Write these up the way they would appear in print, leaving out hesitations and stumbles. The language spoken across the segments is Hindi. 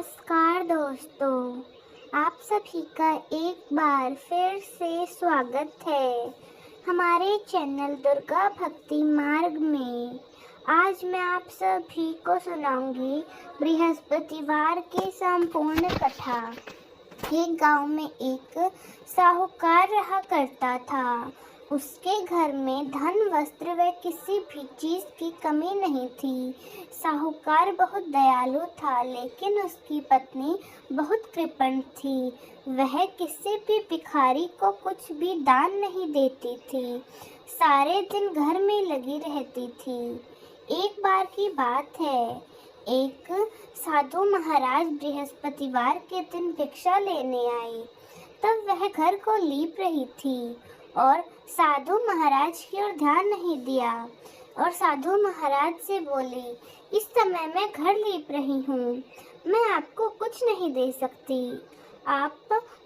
नमस्कार दोस्तों, आप सभी का एक बार फिर से स्वागत है हमारे चैनल दुर्गा भक्ति मार्ग में। आज मैं आप सभी को सुनाऊंगी बृहस्पतिवार की संपूर्ण कथा। एक गांव में एक साहूकार रहा करता था। उसके घर में धन, वस्त्र व किसी भी चीज की कमी नहीं थी। साहूकार बहुत दयालु था, लेकिन उसकी पत्नी बहुत कृपण थी। वह किसी भी भिखारी को कुछ भी दान नहीं देती थी, सारे दिन घर में लगी रहती थी। एक बार की बात है, एक साधु महाराज बृहस्पतिवार के दिन भिक्षा लेने आए। तब वह घर को लीप रही थी और साधु महाराज की ओर ध्यान नहीं दिया और साधु महाराज से बोली, इस समय मैं घर लीप रही हूँ, मैं आपको कुछ नहीं दे सकती, आप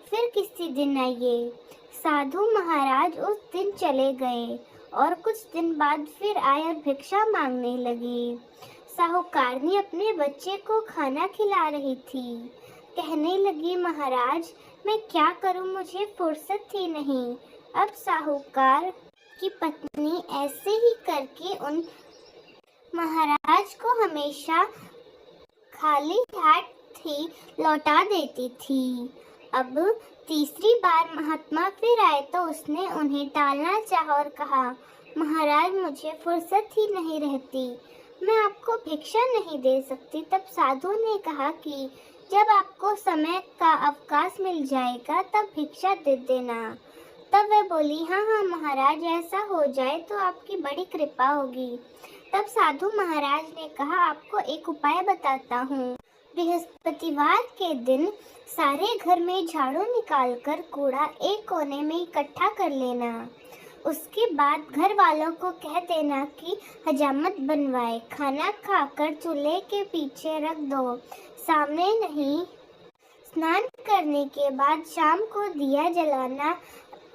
फिर किसी दिन आइए। साधु महाराज उस दिन चले गए और कुछ दिन बाद फिर आए और भिक्षा मांगने लगे। साहूकारनी अपने बच्चे को खाना खिला रही थी। कहने लगी, महाराज मैं क्या करूं, मुझे फुर्सत ही नहीं। अब साहूकार की पत्नी ऐसे ही करके उन महाराज को हमेशा खाली हाथ ही लौटा देती थी। अब तीसरी बार महात्मा फिर आए तो उसने उन्हें टालना चाहा और कहा, महाराज मुझे फुर्सत ही नहीं रहती, मैं आपको भिक्षा नहीं दे सकती। तब साधु ने कहा कि जब आपको समय का अवकाश मिल जाएगा तब भिक्षा दे देना। तब वह बोली, हाँ हाँ महाराज, ऐसा हो जाए तो आपकी बड़ी कृपा होगी। तब साधु महाराज ने कहा, आपको एक उपाय बताता हूँ। बृहस्पतिवार के दिन सारे घर में झाड़ू निकालकर कूड़ा एक कोने में इकट्ठा कर लेना। उसके बाद घर वालों को कह देना कि हजामत बनवाए, खाना खाकर चूल्हे के पीछे रख दो, सामने नहीं। स्नान करने के बाद शाम को दिया जलाना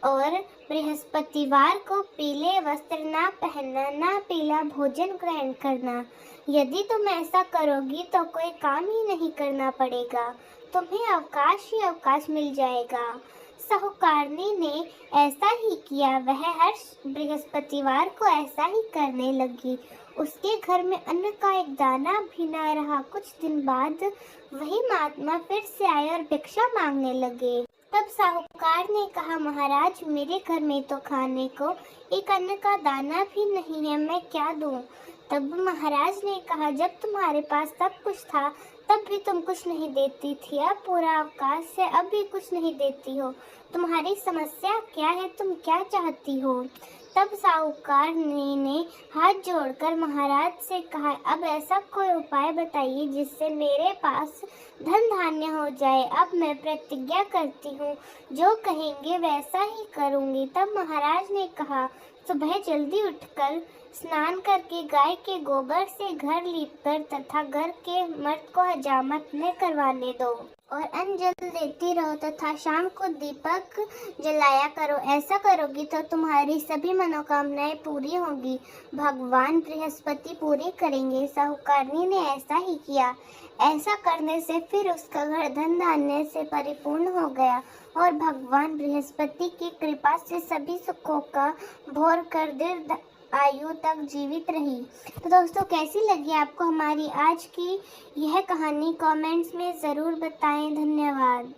और बृहस्पतिवार को पीले वस्त्र ना पहनना, ना पीला भोजन ग्रहण करना। यदि तुम ऐसा करोगी तो कोई काम ही नहीं करना पड़ेगा, तुम्हें अवकाश ही अवकाश मिल जाएगा। साहूकारनी ने ऐसा ही किया। वह हर बृहस्पतिवार को ऐसा ही करने लगी। उसके घर में अन्न का एक दाना भी न रहा। कुछ दिन बाद वही महात्मा फिर से आए और भिक्षा मांगने लगे। तब साहूकार ने कहा, महाराज मेरे घर में तो खाने को एक अन्न का दाना भी नहीं है, मैं क्या दूं? तब महाराज ने कहा, जब तुम्हारे पास सब कुछ था तब भी तुम कुछ नहीं देती थी, अब पूरा अवकाश है, अब भी कुछ नहीं देती हो, तुम्हारी समस्या क्या है, तुम क्या चाहती हो? तब साहूकार ने हाथ जोड़कर महाराज से कहा, अब ऐसा कोई उपाय बताइए जिससे मेरे पास धन धान्य हो जाए। अब मैं प्रतिज्ञा करती हूँ, जो कहेंगे वैसा ही करूँगी। तब महाराज ने कहा, सुबह जल्दी उठकर स्नान करके गाय के गोबर से घर लीपकर तथा घर के मर्द को हजामत में करवाने दो और अन्न जल देती रहो तथा शाम को दीपक जलाया करो। ऐसा करोगी तो तुम्हारी सभी मनोकामनाएं पूरी होंगी, भगवान बृहस्पति पूरी करेंगे। साहूकारनी ने ऐसा ही किया। ऐसा करने से फिर उसका घर धन धान्य से परिपूर्ण हो गया और भगवान बृहस्पति की कृपा से सभी सुखों का भोर कर दीर्घ आयु तक जीवित रही। तो दोस्तों, कैसी लगी आपको हमारी आज की यह कहानी? कमेंट्स में ज़रूर बताएं। धन्यवाद।